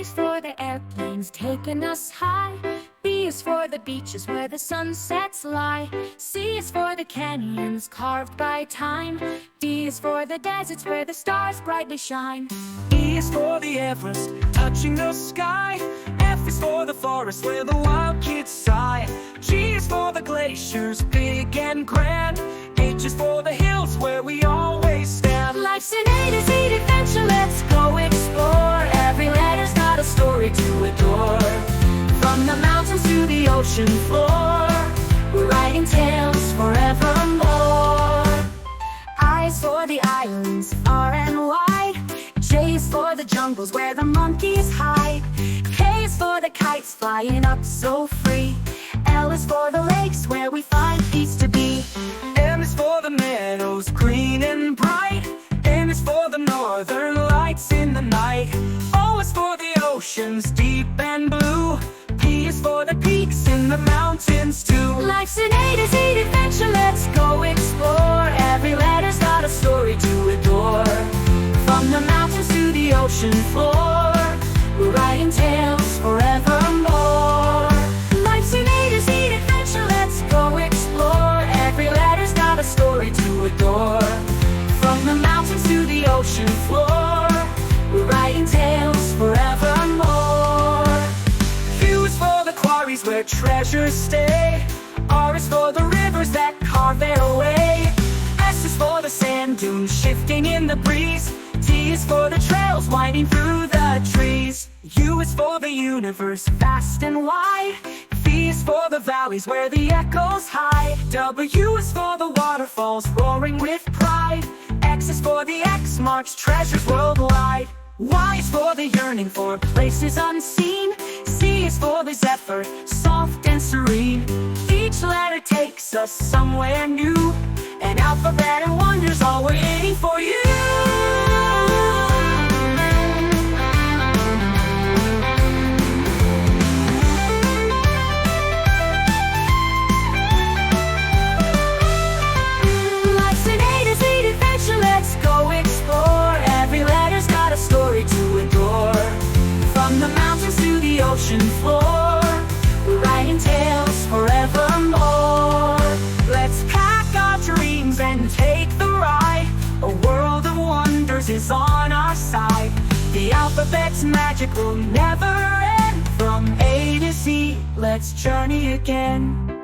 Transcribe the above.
is for the airplanes taking us high. B is for the beaches where the sunsets lie. C is for the canyons carved by time. D is for the deserts where the stars brightly shine. E is for the Everest touching the sky. F is for the forest where the wild kids sigh. G is for the glaciers big and grand. H is for the hills where we always stand. Life's an A to Z adventure, let's go explore. Every letter's got a story to adore. From the mountains to the ocean floor, we're writing tales forevermore. I is for the islands far and wide. J is for the jungles where the monkeys hide. K is for the kites flying up so free. L is for the lakes where we find peace to be. M is for the meadows green and bright. N is for the northern lights in the night. O is for the oceans deep and blue. P is for the peaks in the mountains too. Life's an A to Z adventure, let's go explore. Every letter's got a story to adore. From the mountains to the ocean floor, we're writing tales forevermore. Life's an A to Z adventure, let's go explore. Every letter's got a story to adore. From the mountains to the ocean floor, we're writing tales forevermore. Q is for the quarries where treasures stay. R is for the rivers that carve their way. S is for the sand dunes shifting in the breeze. T is for the trails winding through the trees. U is for the universe vast and wide. V is for the valleys where the echoes hide. W is for the waterfalls roaring with pride. X is for the X marks treasures worldwide. Y is for the yearning for places unseen. Z is for the zephyr, soft and serene. Each letter takes us somewhere new. An alphabet and wonders all we're waiting for you. Life's an A to Z adventure, let's go explore. Every letter's got a story to adore. From the mountains to the ocean floor, we're writing tales forevermore. Let's pack our dreams and take the ride. A world of wonders is on our side. The alphabet's magic will never end. From A to Z, let's journey again.